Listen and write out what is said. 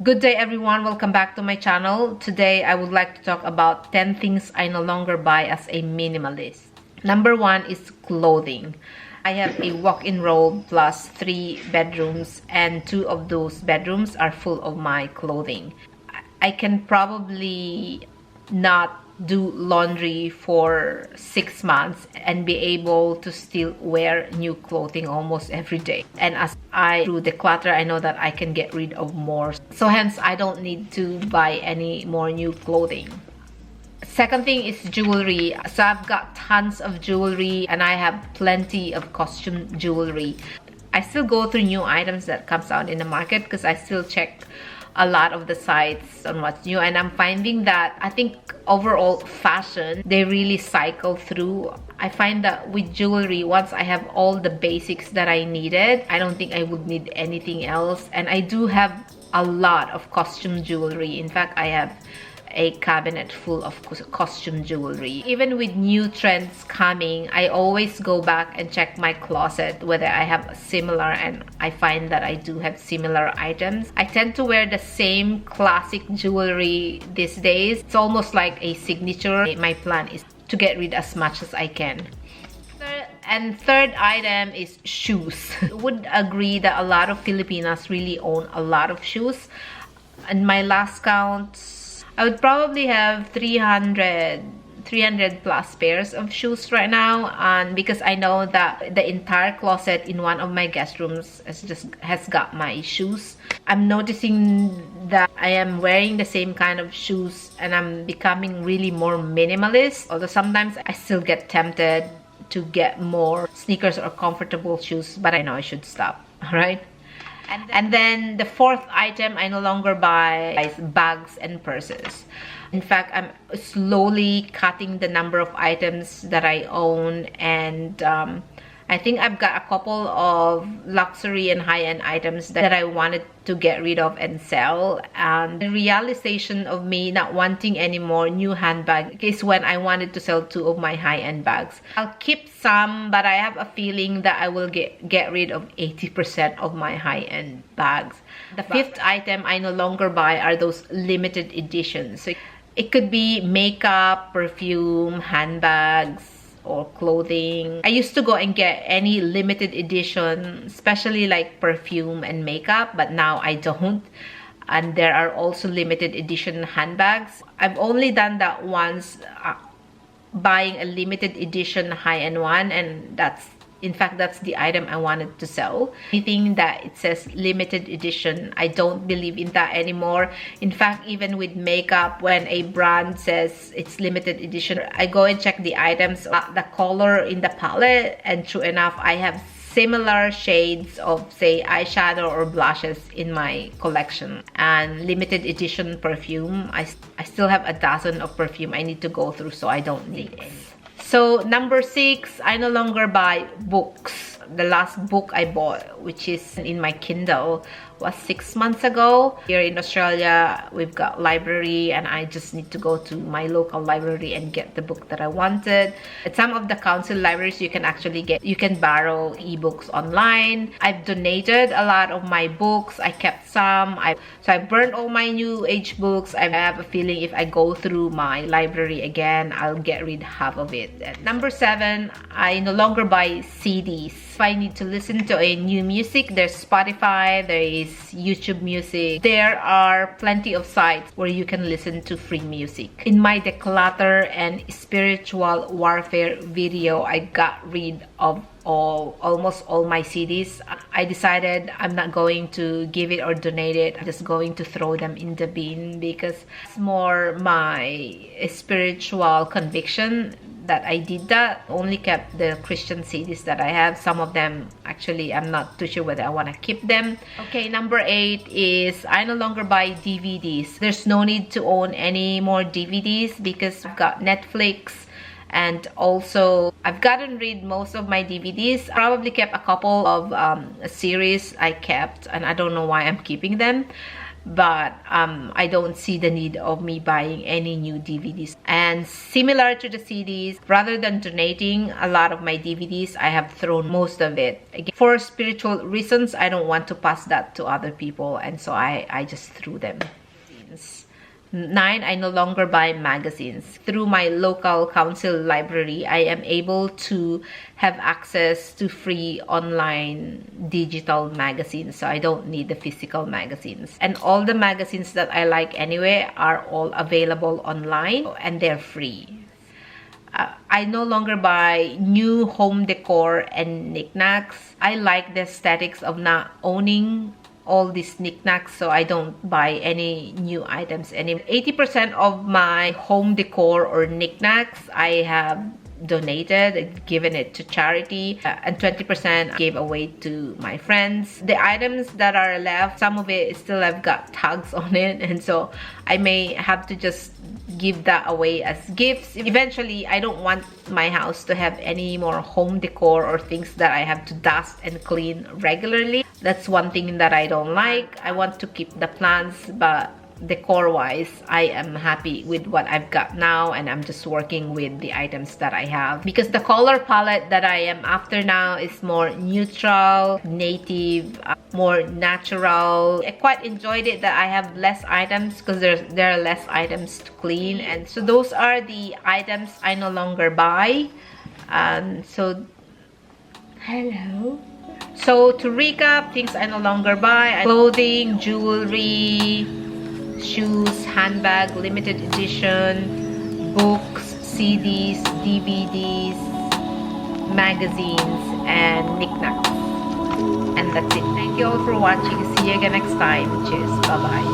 Good day everyone, welcome back to my channel. Today I would like to talk about 10 things I no longer buy as a minimalist. Number 1 is clothing. I have a walk-in robe plus 3 bedrooms, and 2 of those bedrooms are full of my clothing. I can probably not do laundry for 6 months and be able to still wear new clothing almost every day. And as I do declutter, I know that I can get rid of more. So hence, I don't need to buy any more new clothing. Second thing is jewelry. So I've got tons of jewelry and I have plenty of costume jewelry. I still go through new items that comes out in the market because I still check a lot of the sites on what's new, and I'm finding that I think overall fashion, they really cycle through. I find that with jewelry, once I have all the basics that I needed, I don't think I would need anything else. And I do have a lot of costume jewelry. In fact, I have a cabinet full of costume jewelry. Even with new trends coming, I always go back and check my closet whether I have similar, and I find that I do have similar items. I tend to wear the same classic jewelry these days. It's almost like a signature. My plan is to get rid as much as I can. And third item is shoes. I would agree that a lot of Filipinas really own a lot of shoes. And my last count, I would probably have 300 plus pairs of shoes right now, and because I know that the entire closet in one of my guest rooms has got my shoes. I'm noticing that I am wearing the same kind of shoes and I'm becoming really more minimalist, although sometimes I still get tempted to get more sneakers or comfortable shoes, but I know I should stop. All right. And then the fourth item I no longer buy is bags and purses. In fact, I'm slowly cutting the number of items that I own, and I think I've got a couple of luxury and high-end items that I wanted to get rid of and sell. And the realization of me not wanting any more new handbag is when I wanted to sell 2 of my high-end bags. I'll keep some, but I have a feeling that I will get rid of 80% of my high-end bags. The fifth item I no longer buy are those limited editions. So it could be makeup, perfume, handbags, or clothing. I used to go and get any limited edition, especially like perfume and makeup, but now I don't. And there are also limited edition handbags. I've only done that once, buying a limited edition high-end one, and that's the item I wanted to sell. Anything that it says limited edition, I don't believe in that anymore. In fact, even with makeup, when a brand says it's limited edition, I go and check the items, the color in the palette, and true enough, I have similar shades of, say, eyeshadow or blushes in my collection. And limited edition perfume, I still have a dozen of perfume I need to go through, so I don't need any. So number 6, I no longer buy books. The last book I bought, which is in my Kindle, was 6 months ago. Here in Australia, we've got library, and I just need to go to my local library and get the book that I wanted. At some of the council libraries, you can borrow ebooks online. I've donated a lot of my books. I kept some. So I burned all my new age books. I have a feeling if I go through my library again, I'll get rid half of it. And number 7, I no longer buy CDs. If I need to listen to a new music, there's Spotify, there is YouTube Music. There are plenty of sites where you can listen to free music. In my declutter and spiritual warfare video, I got rid of almost all my CDs. I decided I'm not going to give it or donate it. I'm just going to throw them in the bin because it's more my spiritual conviction that I did that. Only kept the Christian CDs that I have. Some of them, actually, I'm not too sure whether I want to keep them. Okay, number 8 is I no longer buy DVDs. There's no need to own any more DVDs because I've got Netflix, and also I've gotten rid most of my DVDs. I probably kept a couple of series I kept, and I don't know why I'm keeping them. but I don't see the need of me buying any new DVDs. And similar to the CDs, rather than donating a lot of my DVDs, I have thrown most of it. Again, for spiritual reasons, I don't want to pass that to other people, and so I just threw them. 9, I no longer buy magazines. Through my local council library, I am able to have access to free online digital magazines, so I don't need the physical magazines. And all the magazines that I like anyway are all available online, and they're free. I no longer buy new home decor and knickknacks. I like the aesthetics of not owning all these knickknacks, so I don't buy any new items anymore. 80% of my home decor or knickknacks I have donated, given it to charity, and 20% gave away to my friends. The items that are left, some of it still have got tags on it, and so I may have to just give that away as gifts. Eventually, I don't want my house to have any more home decor or things that I have to dust and clean regularly. That's one thing that I don't like. I want to keep the plants, but decor wise, I am happy with what I've got now, and I'm just working with the items that I have, because the color palette that I am after now is more neutral, native, more natural. I quite enjoyed it that I have less items, because there are less items to clean. And so those are the items I no longer buy. So hello. So to recap, things I no longer buy: clothing, jewelry, shoes, handbag, limited edition, books, CDs, DVDs, magazines, and knickknacks. And that's it. Thank you all for watching. See you again next time. Cheers. Bye-bye.